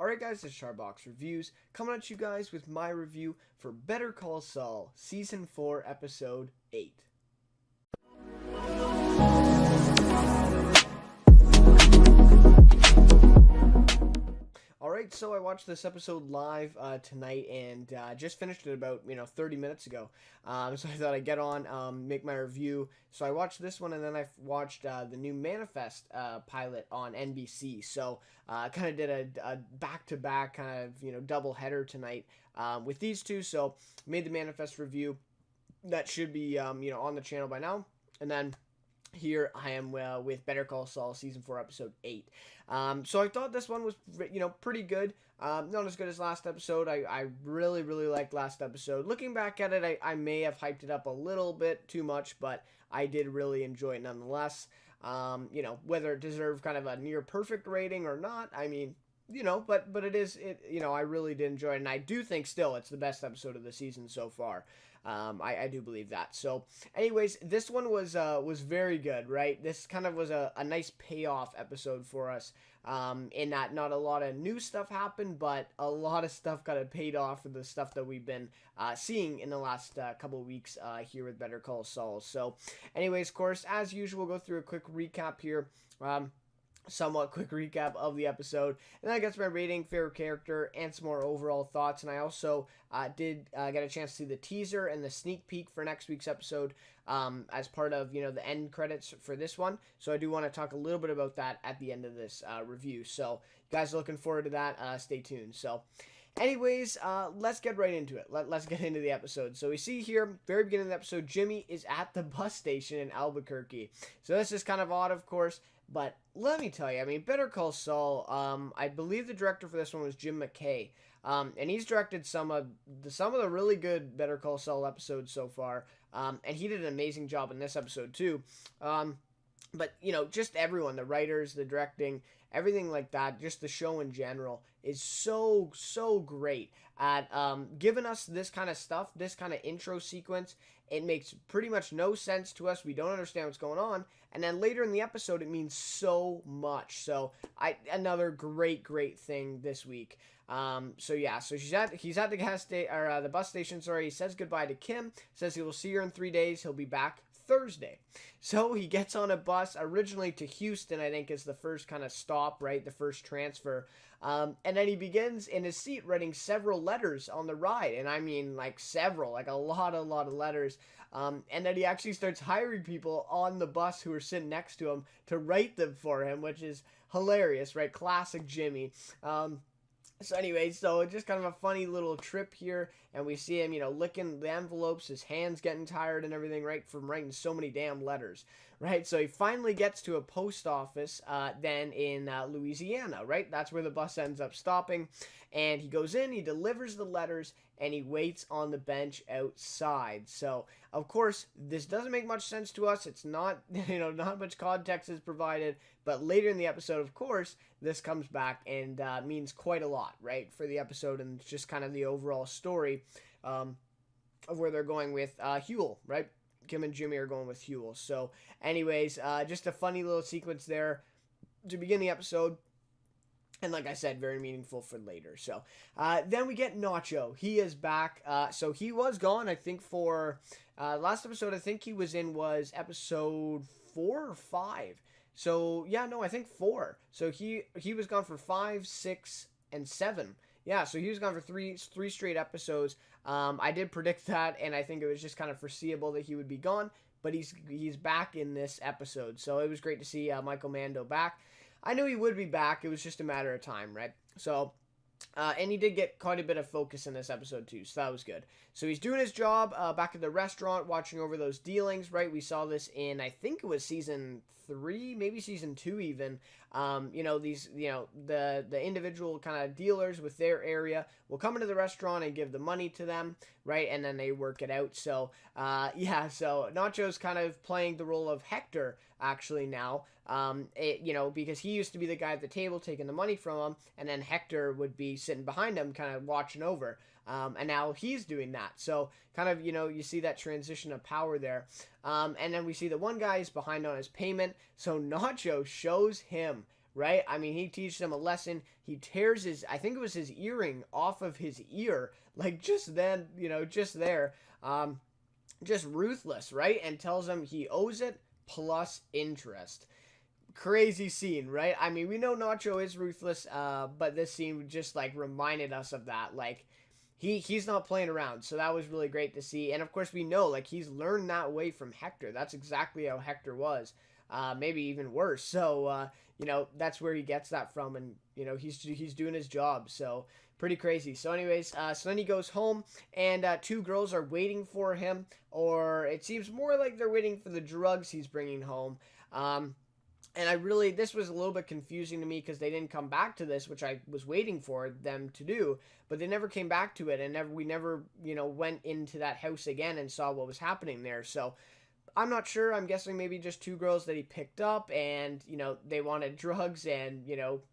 Alright guys, it's Chatterbox Reviews, coming at you guys with my review for Better Call Saul, Season 4, Episode 8. Alright, so I watched this episode live tonight and just finished it about, 30 minutes ago. So I thought I'd get on, make my review. So I watched this one and then I watched the new Manifest pilot on NBC. So kind of did a back-to-back kind of, double header tonight with these two. So made the Manifest review. That should be, on the channel by now. And then here I am with Better Call Saul Season 4 Episode 8. So I thought this one was, pretty good. Not as good as last episode. I really liked last episode. Looking back at it, I may have hyped it up a little bit too much, but I did really enjoy it nonetheless. Whether it deserved kind of a near perfect rating or not, I mean, but I really did enjoy it, and I do think still it's the best episode of the season so far. I do believe that. So, anyways, this one was very good, right? This kind of was a nice payoff episode for us, in that not a lot of new stuff happened, but a lot of stuff kind of paid off for the stuff that we've been seeing in the last couple of weeks here with Better Call Saul. So, anyways, of course, as usual, we'll go through a quick recap here. Somewhat quick recap of the episode, and then I get to my rating, favorite character, and some more overall thoughts. And I also did get a chance to see the teaser and the sneak peek for next week's episode as part of the end credits for this one. So I do want to talk a little bit about that at the end of this review. So you guys are looking forward to that. Stay tuned. So anyways, let's get right into it. Let's get into the episode. So we see here, very beginning of the episode, Jimmy is at the bus station in Albuquerque. So this is kind of odd, of course, but let me tell you, I mean, Better Call Saul, I believe the director for this one was Jim McKay, and he's directed some of the really good Better Call Saul episodes so far, and he did an amazing job in this episode too. But, just everyone, the writers, the directing, everything like that, just the show in general is so great at giving us this kind of stuff, this kind of intro sequence. It makes pretty much no sense to us. We don't understand what's going on. And then later in the episode, it means so much. So another great thing this week. So he's at the bus station. Sorry, he says goodbye to Kim. Says he will see her in 3 days. He'll be back Thursday. So he gets on a bus originally to Houston, I think is the first kind of stop, right? The first transfer. And then he begins in his seat writing several letters on the ride. And I mean like several, like a lot of letters. And then he actually starts hiring people on the bus who are sitting next to him to write them for him, which is hilarious, right? Classic Jimmy. So anyway, so just kind of a funny little trip here, and we see him, licking the envelopes, his hands getting tired and everything, right, from writing so many damn letters, right? So he finally gets to a post office, then in Louisiana, right? That's where the bus ends up stopping, and he goes in, he delivers the letters, and he waits on the bench outside. So, of course, this doesn't make much sense to us. It's not, not much context is provided, but later in the episode, of course, this comes back and means quite a lot, right, for the episode and just kind of the overall story of where they're going with Huel, right? Kim and Jimmy are going with Huel. So, anyways, just a funny little sequence there to begin the episode. And like I said, very meaningful for later. So, then we get Nacho. He is back. So he was gone, I think, for last episode I think he was in was episode 4 or 5. So, yeah, no, I think 4. So he was gone for 5, 6, and 7. Yeah, so he was gone for three straight episodes. I did predict that, and I think it was just kind of foreseeable that he would be gone. But he's back in this episode. So it was great to see Michael Mando back. I knew he would be back. It was just a matter of time, right? So, and he did get quite a bit of focus in this episode too, so that was good. So he's doing his job back at the restaurant, watching over those dealings, right? We saw this in, I think it was season 3, maybe season 2 even. The individual kind of dealers with their area will come into the restaurant and give the money to them, right? And then they work it out. So, so Nacho's kind of playing the role of Hector actually now, because he used to be the guy at the table taking the money from him, and then Hector would be sitting behind him kind of watching over. And now he's doing that. So kind of, you see that transition of power there. And then we see the one guy is behind on his payment. So Nacho shows him right? I mean, he teaches him a lesson. He tears his, I think it was his earring off of his ear, like just then, just there. Just ruthless, right? And tells him he owes it plus interest. Crazy scene, right? I mean, we know Nacho is ruthless, but this scene just like reminded us of that. Like, he's not playing around, so that was really great to see. And of course, we know like he's learned that way from Hector. That's exactly how Hector was, maybe even worse. So that's where he gets that from, and he's doing his job. So pretty crazy. So anyways, so then he goes home, and two girls are waiting for him, or it seems more like they're waiting for the drugs he's bringing home. And this was a little bit confusing to me because they didn't come back to this, which I was waiting for them to do, but they never came back to it, and we never, went into that house again and saw what was happening there. So I'm not sure. I'm guessing maybe just two girls that he picked up, and, they wanted drugs, and,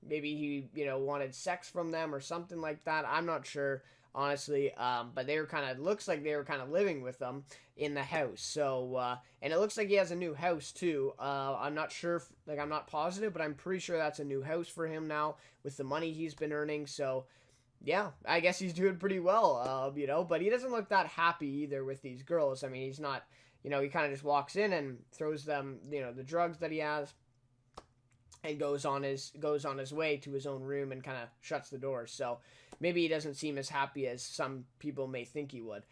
maybe he, wanted sex from them or something like that. I'm not sure, honestly. But they were looks like they were kind of living with them in the house. So, and it looks like he has a new house too. I'm not sure, I'm not positive, but I'm pretty sure that's a new house for him now with the money he's been earning. So, yeah, I guess he's doing pretty well, but he doesn't look that happy either with these girls. I mean, he's not, he kind of just walks in and throws them, the drugs that he has, and goes on his way to his own room and kind of shuts the door. So maybe he doesn't seem as happy as some people may think he would.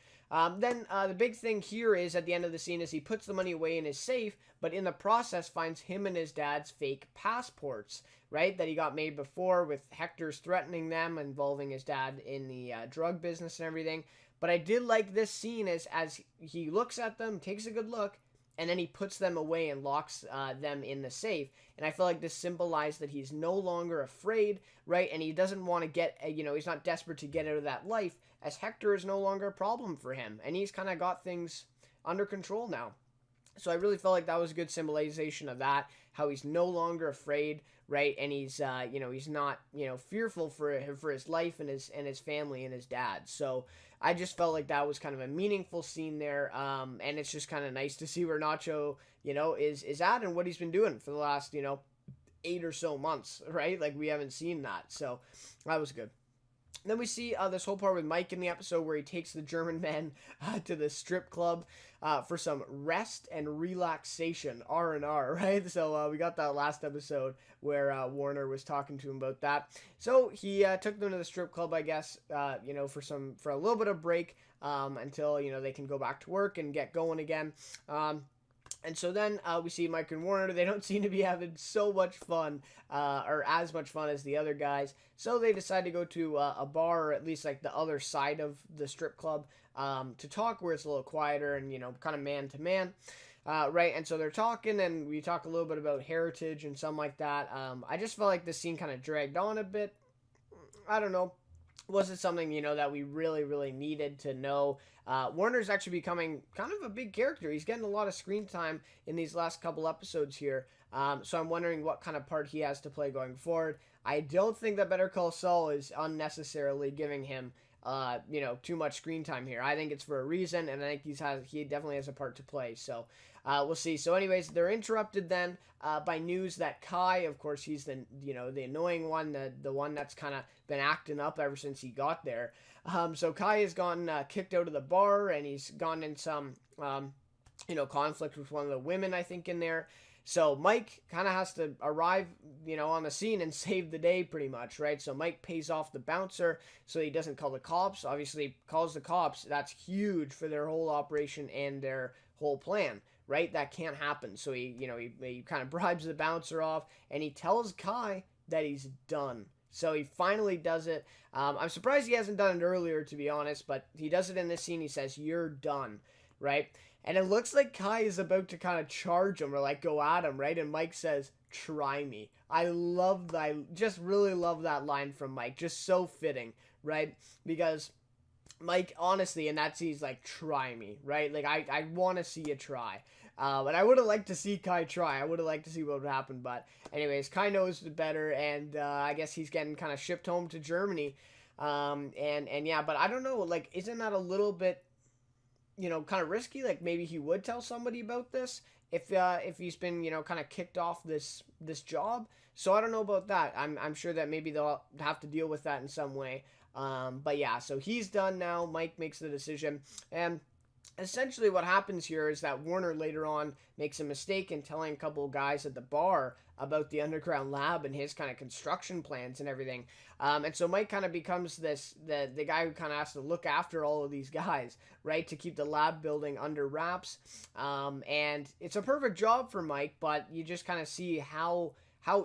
Then the big thing here is at the end of the scene is he puts the money away in his safe, but in the process finds him and his dad's fake passports, right, that he got made before, with Hector's threatening them, involving his dad in the drug business and everything. But I did like this scene as he looks at them, takes a good look, and then he puts them away and locks them in the safe. And I feel like this symbolized that he's no longer afraid, right? And he doesn't want to get, he's not desperate to get out of that life, as Hector is no longer a problem for him. And he's kind of got things under control now. So I really felt like that was a good symbolization of that, how he's no longer afraid, right? And he's, he's not, fearful for his life and his family and his dad. So I just felt like that was kind of a meaningful scene there. And it's just kind of nice to see where Nacho, is at and what he's been doing for the last, 8 or so months, right? Like, we haven't seen that. So that was good. Then we see this whole part with Mike in the episode where he takes the German men to the strip club for some rest and relaxation, R&R, right? So we got that last episode where Warner was talking to him about that. So he took them to the strip club, I guess, for a little bit of break until, they can go back to work and get going again. And so then we see Mike and Warner. They don't seem to be having so much fun, or as much fun as the other guys. So they decide to go to a bar, or at least like the other side of the strip club, to talk where it's a little quieter and, kind of man to man. Right, and so they're talking, and we talk a little bit about heritage and something like that. I just felt like this scene kind of dragged on a bit. I don't know. Was it something, that we really, really needed to know? Warner's actually becoming kind of a big character. He's getting a lot of screen time in these last couple episodes here. So I'm wondering what kind of part he has to play going forward. I don't think that Better Call Saul is unnecessarily giving him, too much screen time here. I think it's for a reason, and I think he definitely has a part to play. So we'll see. So anyways, they're interrupted then by news that Kai, of course, he's the annoying one, the one that's kind of been acting up ever since he got there. So Kai has gone kicked out of the bar, and he's gone in some conflict with one of the women, I think, in there. So Mike kind of has to arrive, on the scene and save the day pretty much, right? So Mike pays off the bouncer so he doesn't call the cops. Obviously, calls the cops. That's huge for their whole operation and their whole plan, right? That can't happen. So he kind of bribes the bouncer off, and he tells Kai that he's done. So he finally does it. I'm surprised he hasn't done it earlier, to be honest, but he does it in this scene. He says, "You're done," right? And it looks like Kai is about to kind of charge him or like go at him, right? And Mike says, "Try me." I just really love that line from Mike. Just so fitting, right? Because Mike, honestly, he's like, "Try me," right? Like, I want to see you try. But I would have liked to see Kai try. I would have liked to see what would happen. But anyways, Kai knows better, and I guess he's getting kind of shipped home to Germany. And yeah, but I don't know, like, isn't that a little bit kind of risky. Like maybe he would tell somebody about this if he's been, kind of kicked off this job. So I don't know about that. I'm sure that maybe they'll have to deal with that in some way. But yeah, so he's done now. Mike makes the decision, and essentially what happens here is that Warner later on makes a mistake in telling a couple of guys at the bar about the underground lab and his kind of construction plans and everything. And so Mike kind of becomes the guy who kind of has to look after all of these guys, right, to keep the lab building under wraps. And it's a perfect job for Mike, but you just kind of see how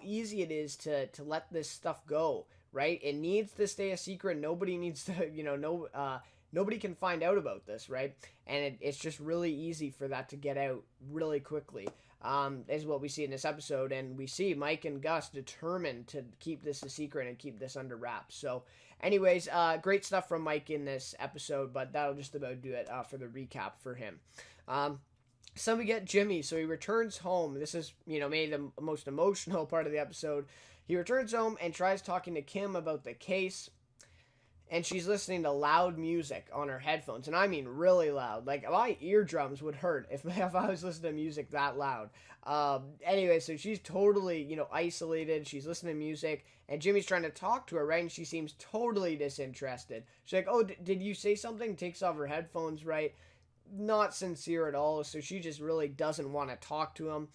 easy it is to let this stuff go, right? It needs to stay a secret. Nobody needs to, nobody can find out about this, right? And it's just really easy for that to get out really quickly, is what we see in this episode. And we see Mike and Gus determined to keep this a secret and keep this under wraps. So anyways, great stuff from Mike in this episode, but that'll just about do it for the recap for him. So we get Jimmy. So he returns home. This is, maybe the most emotional part of the episode. He returns home and tries talking to Kim about the case. And she's listening to loud music on her headphones. And I mean really loud. Like, my eardrums would hurt if I was listening to music that loud. Anyway, so she's totally, isolated. She's listening to music. And Jimmy's trying to talk to her, right? And she seems totally disinterested. She's like, oh, did you say something? Takes off her headphones, right? Not sincere at all. So she just really doesn't want to talk to him.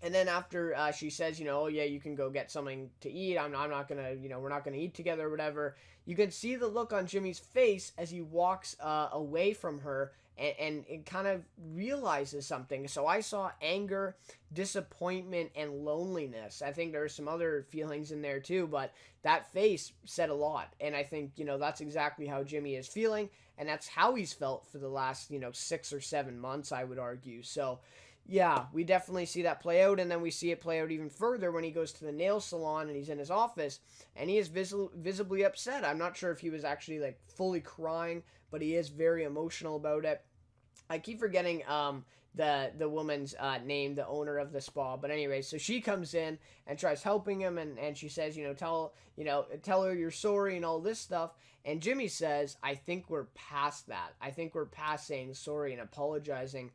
And then after she says, oh yeah, you can go get something to eat. I'm not gonna, we're not gonna eat together or whatever. You can see the look on Jimmy's face as he walks away from her and it kind of realizes something. So I saw anger, disappointment, and loneliness. I think there are some other feelings in there too, but that face said a lot. And I think, that's exactly how Jimmy is feeling. And that's how he's felt for the last, 6 or 7 months, I would argue. So yeah, we definitely see that play out, and then we see it play out even further when he goes to the nail salon and he's in his office, and he is visibly upset. I'm not sure if he was actually, like, fully crying, but he is very emotional about it. I keep forgetting the woman's name, the owner of the spa, but anyway, so she comes in and tries helping him, and she says, tell her you're sorry and all this stuff, and Jimmy says, I think we're past that. I think we're past saying sorry and apologizing,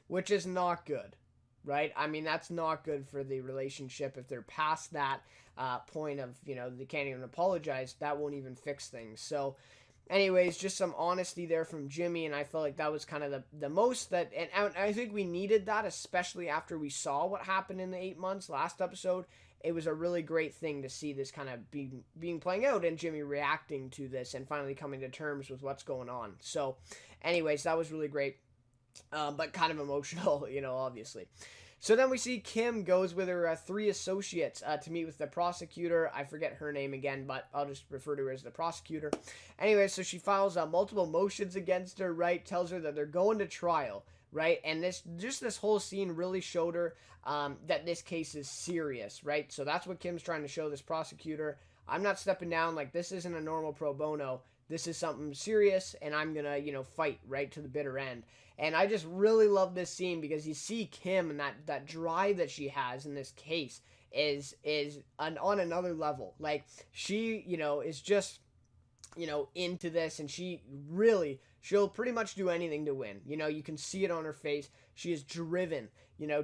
which is not good, right? I mean, that's not good for the relationship. If they're past that point of, they can't even apologize, that won't even fix things. So anyways, just some honesty there from Jimmy, and I felt like that was kind of the most that, and I think we needed that, especially after we saw what happened in the 8 months last episode. It was a really great thing to see this kind of being playing out, and Jimmy reacting to this and finally coming to terms with what's going on. So anyways, that was really great. But kind of emotional, obviously. So then we see Kim goes with her 3 associates to meet with the prosecutor. I forget her name again, but I'll just refer to her as the prosecutor. Anyway, so she files multiple motions against her, right? Tells her that they're going to trial, right? And this whole scene really showed her that this case is serious, right? So that's what Kim's trying to show this prosecutor. I'm not stepping down. Like, this isn't a normal pro bono. This is something serious, and I'm gonna, fight right to the bitter end. And I just really love this scene because you see Kim and that drive that she has in this case is on another level. Like, she, is just, into this, and she'll pretty much do anything to win. You can see it on her face. She is driven,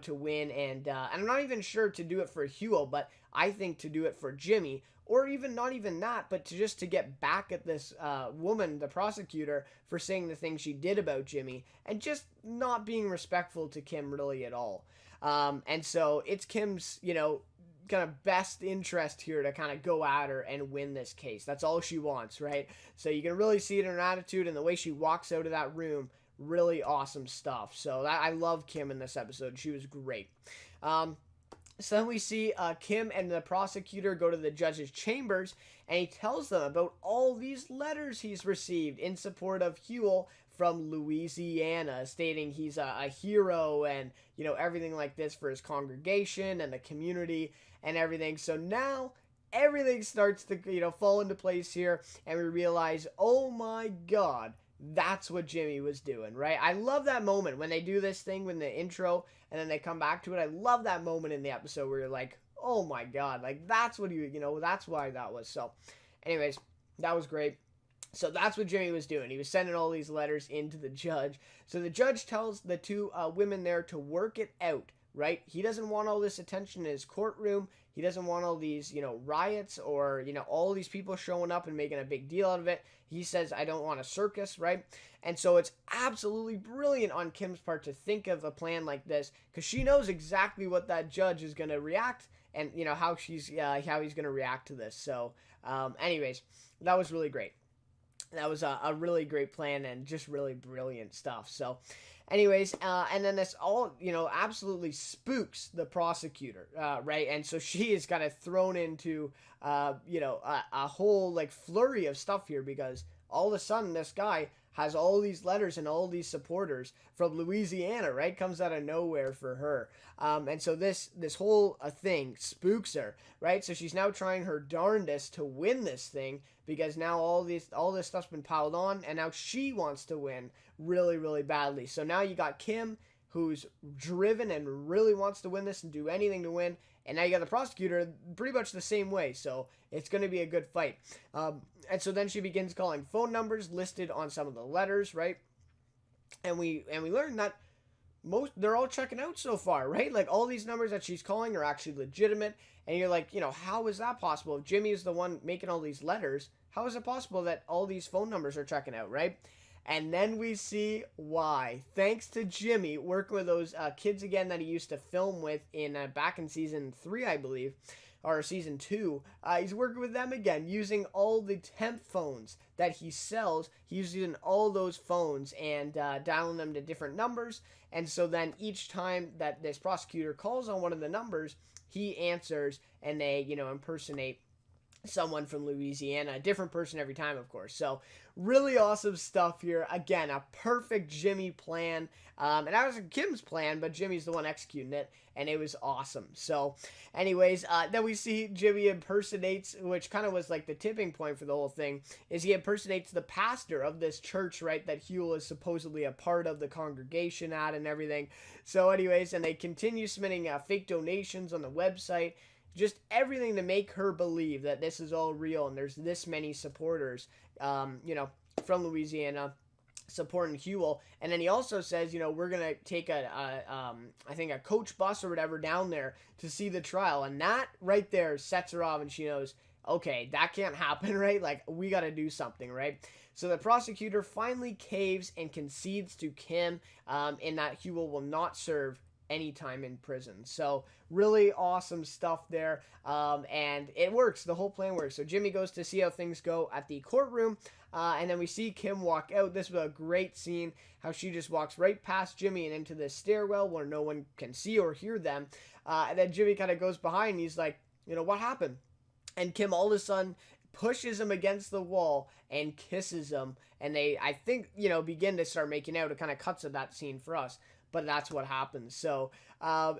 to win, and I'm not even sure to do it for Huel, but I think to do it for Jimmy, or even not even that, but to get back at this woman, the prosecutor, for saying the things she did about Jimmy, and just not being respectful to Kim really at all. And so it's Kim's, kind of best interest here to kind of go at her and win this case. That's all she wants, right? So you can really see it in her attitude and the way she walks out of that room. Really awesome stuff. So I love Kim in this episode. She was great. So then we see Kim and the prosecutor go to the judge's chambers, and he tells them about all these letters he's received in support of Huel from Louisiana, stating he's a hero and, everything like this for his congregation and the community and everything. So now everything starts to, fall into place here, and we realize, oh my God, that's what Jimmy was doing, right? I love that moment when they do this thing with the intro and then they come back to it. I love that moment in the episode where you're like, oh my God, like that's what that's why that was. So anyways, that was great. So that's what Jimmy was doing. He was sending all these letters into the judge. So the judge tells the two women there to work it out, right? He doesn't want all this attention in his courtroom. He doesn't want all these, riots or, all these people showing up and making a big deal out of it. He says, I don't want a circus, right? And so it's absolutely brilliant on Kim's part to think of a plan like this, because she knows exactly what that judge is going to react and, how he's going to react to this. So, anyways, that was really great. That was a really great plan and just really brilliant stuff. So, anyways, and then this all, absolutely spooks the prosecutor, right? And so she is kind of thrown into, a whole like flurry of stuff here, because all of a sudden this guy has all these letters and all these supporters from Louisiana, right? Comes out of nowhere for her. And so this whole thing spooks her, right? So she's now trying her darndest to win this thing, because now all this stuff's been piled on, and now she wants to win really, really badly. So now you got Kim, who's driven and really wants to win this and do anything to win, and now you got the prosecutor pretty much the same way. So it's going to be a good fight. And so then she begins calling phone numbers listed on some of the letters, right? And we learn that they're all checking out so far, right? Like all these numbers that she's calling are actually legitimate. And you're like, how is that possible? If Jimmy is the one making all these letters, how is it possible that all these phone numbers are checking out, right? And then we see why. Thanks to Jimmy working with those kids again that he used to film with in back in season 3, I believe, or season 2. He's working with them again, using all the temp phones that he sells. He's using all those phones and dialing them to different numbers. And so then each time that this prosecutor calls on one of the numbers, he answers, and they, impersonate someone from Louisiana, a different person every time, of course. So really awesome stuff here. Again, a perfect Jimmy plan. And that was Kim's plan, but Jimmy's the one executing it, and it was awesome. So anyways, then we see Jimmy impersonates, which kind of was like the tipping point for the whole thing, is he impersonates the pastor of this church, right, that Huel is supposedly a part of the congregation at and everything. So anyways, and they continue submitting fake donations on the website, just everything to make her believe that this is all real and there's this many supporters, from Louisiana supporting Huel. And then he also says, we're going to take I think a coach bus or whatever down there to see the trial. And that right there sets her off, and she knows, okay, that can't happen, right? Like, we got to do something, right? So the prosecutor finally caves and concedes to Kim in that Huel will not serve any time in prison. So really awesome stuff there. And it works. The whole plan works. So Jimmy goes to see how things go at the courtroom. And then we see Kim walk out. This was a great scene, how she just walks right past Jimmy and into this stairwell where no one can see or hear them. And then Jimmy kind of goes behind and he's like, what happened? And Kim all of a sudden pushes him against the wall and kisses him. And they, I think, begin to start making out. It kind of cuts at that scene for us. But that's what happens. So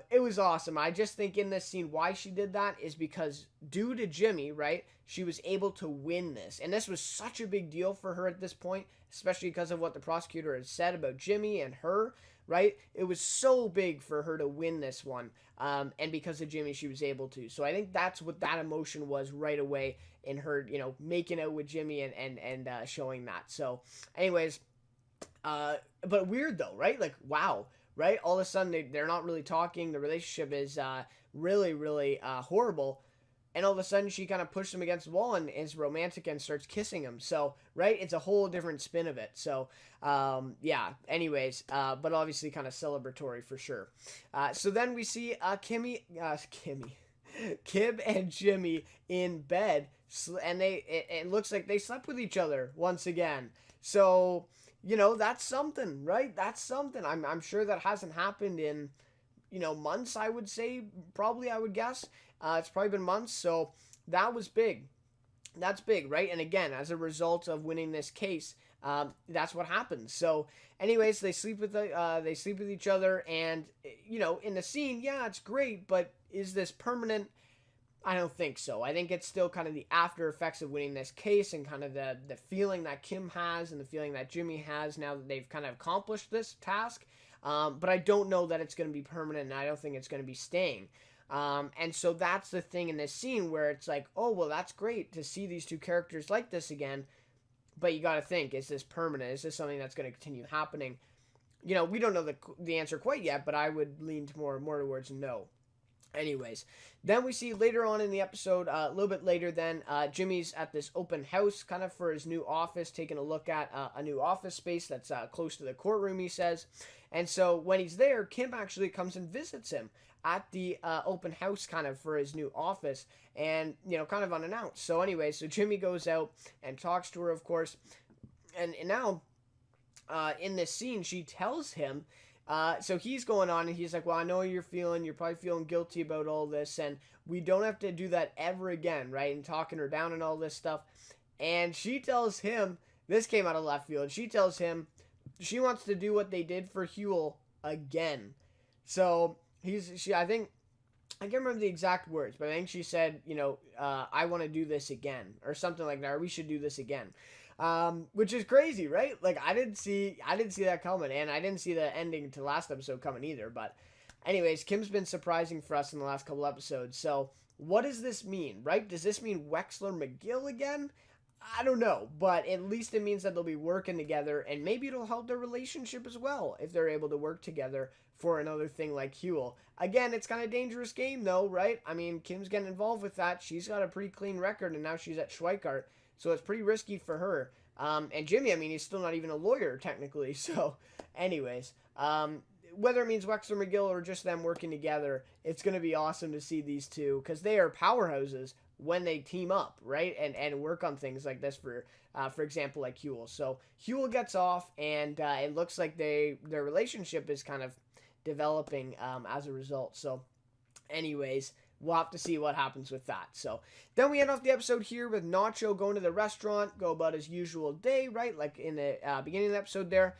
it was awesome. I just think in this scene, why she did that is because due to Jimmy, right, she was able to win this. And this was such a big deal for her at this point, especially because of what the prosecutor had said about Jimmy and her, right? It was so big for her to win this one. And because of Jimmy, she was able to. So I think that's what that emotion was right away in her, making out with Jimmy and showing that. So anyways, but weird though, right? Like, wow. Right? All of a sudden, they're not really talking. The relationship is really, really horrible. And all of a sudden, she kind of pushes him against the wall and is romantic and starts kissing him. So, right? It's a whole different spin of it. So, yeah. Anyways, but obviously kind of celebratory for sure. So then we see Kim and Jimmy in bed. And it looks like they slept with each other once again. So that's something, right? That's something. I'm sure that hasn't happened in, months, I would say. Probably, I would guess. It's probably been months. So that was big. That's big, right? And again, as a result of winning this case, that's what happens. So anyways, they sleep with each other. And, in the scene, yeah, it's great. But is this permanent? I don't think so. I think it's still kind of the after effects of winning this case and kind of the feeling that Kim has and the feeling that Jimmy has now that they've kind of accomplished this task. But I don't know that it's going to be permanent, and I don't think it's going to be staying. And so that's the thing in this scene where it's like, oh, well, that's great to see these two characters like this again. But you got to think, is this permanent? Is this something that's going to continue happening? We don't know the answer quite yet, but I would lean more towards no. Anyways, then we see later on in the episode, a little bit later, then Jimmy's at this open house kind of for his new office, taking a look at a new office space that's close to the courtroom, he says. And so when he's there, Kim actually comes and visits him at the open house kind of for his new office, and, kind of unannounced. So anyway, so Jimmy goes out and talks to her, of course. And now, in this scene, she tells him, so he's going on and he's like, well, I know you're probably feeling guilty about all this, and we don't have to do that ever again, right? And talking her down and all this stuff. And she tells him, this came out of left field, she tells him she wants to do what they did for Huel again. So I think, I can't remember the exact words, but I think she said, I want to do this again, or something like that, or we should do this again. Which is crazy, right? Like, I didn't see that coming, and I didn't see the ending to last episode coming either. But anyways, Kim's been surprising for us in the last couple episodes. So what does this mean, right? Does this mean Wexler McGill again? I don't know, but at least it means that they'll be working together, and maybe it'll help their relationship as well if they're able to work together for another thing like Huel. Again, it's kind of a dangerous game though, right? I mean, Kim's getting involved with that. She's got a pretty clean record, and now she's at Schweikart. So it's pretty risky for her. And Jimmy, I mean, he's still not even a lawyer, technically. So, anyways, whether it means Wexler McGill or just them working together, it's going to be awesome to see these two, because they are powerhouses when they team up, right? And work on things like this, for example, like Huel. So Huel gets off, and it looks like their relationship is kind of developing as a result. So, anyways, we'll have to see what happens with that. So then we end off the episode here with Nacho going to the restaurant, go about his usual day, right? Like in the beginning of the episode there,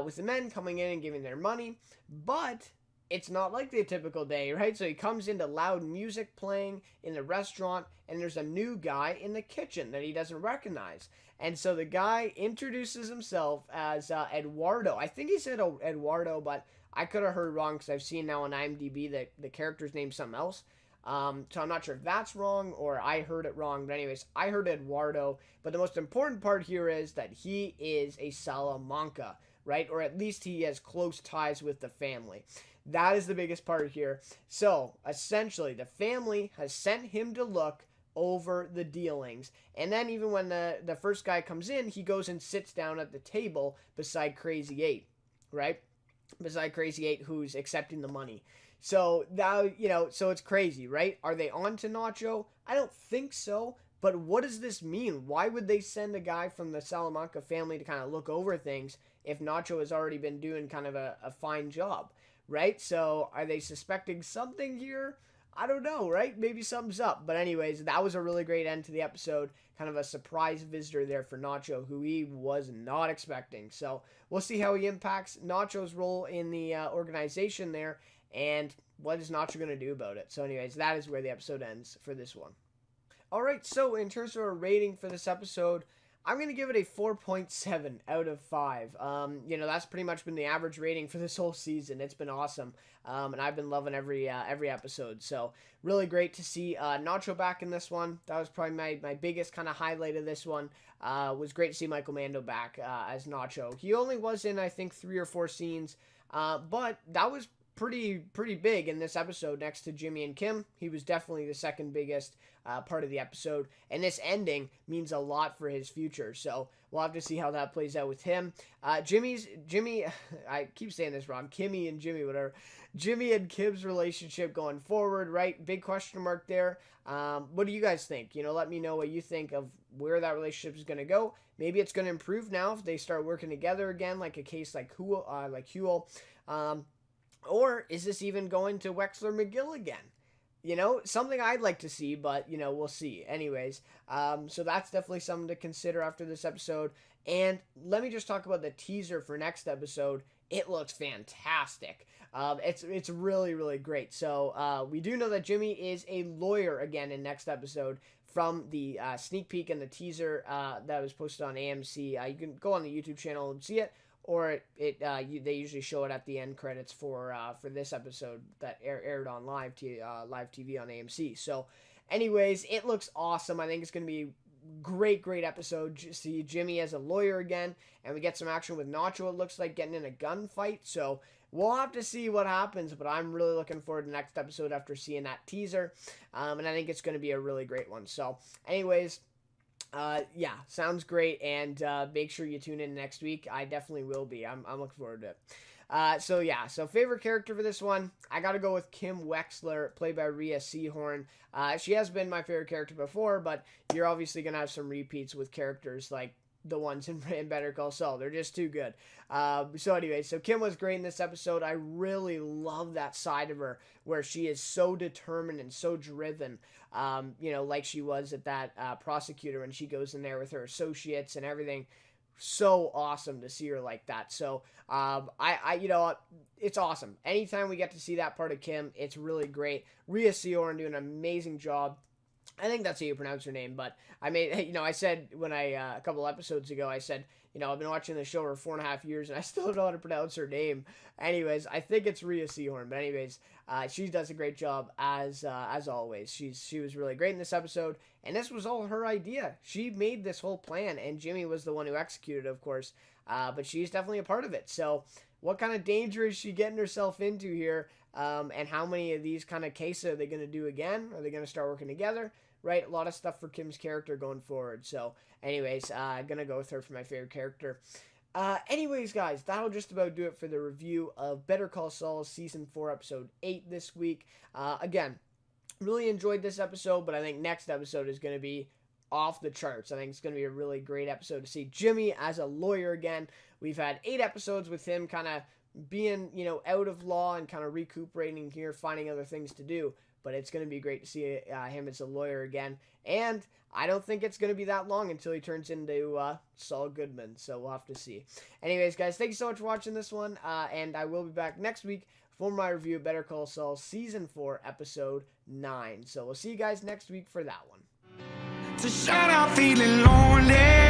with the men coming in and giving their money. But it's not like the typical day, right? So he comes into loud music playing in the restaurant, and there's a new guy in the kitchen that he doesn't recognize. And so the guy introduces himself as Eduardo. I think he said Eduardo, but I could have heard wrong, because I've seen now on IMDb that the character's named something else. So I'm not sure if that's wrong or I heard it wrong. But anyways, I heard Eduardo. But the most important part here is that he is a Salamanca, right? Or at least he has close ties with the family. That is the biggest part here. So essentially, the family has sent him to look over the dealings. And then even when the first guy comes in, he goes and sits down at the table beside Crazy 8, right? Beside Crazy 8, who's accepting the money. So now, so it's crazy, right? Are they on to Nacho? I don't think so. But what does this mean? Why would they send a guy from the Salamanca family to kind of look over things if Nacho has already been doing kind of a fine job, right? So are they suspecting something here? I don't know, right? Maybe something's up. But anyways, that was a really great end to the episode. Kind of a surprise visitor there for Nacho, who he was not expecting. So we'll see how he impacts Nacho's role in the organization there. And what is Nacho going to do about it? So anyways, that is where the episode ends for this one. Alright, so in terms of a rating for this episode, I'm going to give it a 4.7 out of 5. That's pretty much been the average rating for this whole season. It's been awesome. And I've been loving every episode. So really great to see Nacho back in this one. That was probably my biggest kind of highlight of this one. Was great to see Michael Mando back as Nacho. He only was in, I think, 3 or 4 scenes. But that was pretty big in this episode next to Jimmy and Kim. He was definitely the second biggest part of the episode, and this ending means a lot for his future, so we'll have to see how that plays out with him. Jimmy, I keep saying this wrong, Kimmy and Jimmy, whatever. Jimmy and Kim's relationship going forward, right? Big question mark there. What do you guys think? Let me know what you think of where that relationship is going to go. Maybe it's going to improve now if they start working together again, like a case like Huel. Or is this even going to Wexler McGill again? Something I'd like to see, but, we'll see. Anyways, so that's definitely something to consider after this episode. And let me just talk about the teaser for next episode. It looks fantastic. It's really, really great. So we do know that Jimmy is a lawyer again in next episode from the sneak peek and the teaser that was posted on AMC. You can go on the YouTube channel and see it. Or they usually show it at the end credits for this episode that aired on live TV on AMC. So, anyways, it looks awesome. I think it's going to be great episode. See Jimmy as a lawyer again, and we get some action with Nacho, it looks like, getting in a gunfight. So we'll have to see what happens, but I'm really looking forward to the next episode after seeing that teaser. And I think it's going to be a really great one. So anyways, yeah, sounds great, and make sure you tune in next week. I definitely will be. I'm looking forward to it. So favorite character for this one, I gotta go with Kim Wexler, played by Rhea Seehorn. She has been my favorite character before, but you're obviously gonna have some repeats with characters like the ones in Better Call Saul. They're just too good. So Kim was great in this episode. I really love that side of her where she is so determined and so driven, like she was at that prosecutor when she goes in there with her associates and everything. So awesome to see her like that. So it's awesome. Anytime we get to see that part of Kim, it's really great. Rhea Seehorn doing an amazing job. I think that's how you pronounce her name, but I said when a couple episodes ago, I said, I've been watching the show for 4.5 years and I still don't know how to pronounce her name. Anyways, I think it's Rhea Seehorn, but anyways, she does a great job as always. She was really great in this episode, and this was all her idea. She made this whole plan, and Jimmy was the one who executed, of course, but she's definitely a part of it. So what kind of danger is she getting herself into here? And how many of these kind of cases are they going to do again? Are they going to start working together? Right, a lot of stuff for Kim's character going forward. So, anyways, I'm going to go with her for my favorite character. Anyways, guys, that'll just about do it for the review of Better Call Saul Season 4, Episode 8 this week. Again, really enjoyed this episode, but I think next episode is going to be off the charts. I think it's going to be a really great episode to see Jimmy as a lawyer again. We've had 8 episodes with him kind of being, out of law and kind of recuperating here, finding other things to do. But it's going to be great to see him as a lawyer again. And I don't think it's going to be that long until he turns into Saul Goodman. So we'll have to see. Anyways, guys, thank you so much for watching this one. And I will be back next week for my review of Better Call Saul Season 4, Episode 9. So we'll see you guys next week for that one. To shout out feeling lonely.